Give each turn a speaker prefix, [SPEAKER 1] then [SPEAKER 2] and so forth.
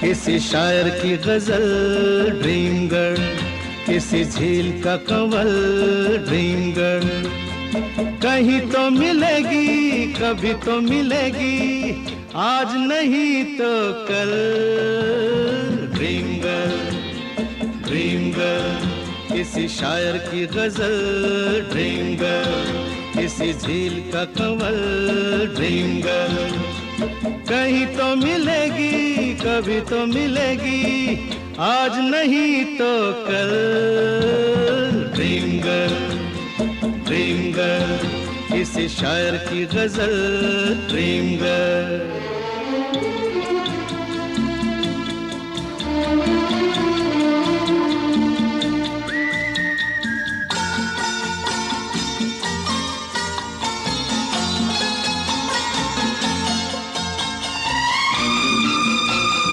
[SPEAKER 1] किसी शायर की गजल ड्रीम गर्ल, किसी झील का कंवल ड्रीम गर्ल। कहीं तो मिलेगी, कभी तो मिलेगी, आज नहीं तो कल। ड्रीम गर्ल, ड्रीम गर्ल, किसी शायर की गजल ड्रीम गर्ल, किसी झील का कंवल ड्रीम गर्ल। कहीं तो मिलेगी, कभी तो मिलेगी, आज नहीं तो कल। ड्रीम गर्ल, ड्रीम गर्ल, किसी शायर की गजल ड्रीम गर्ल।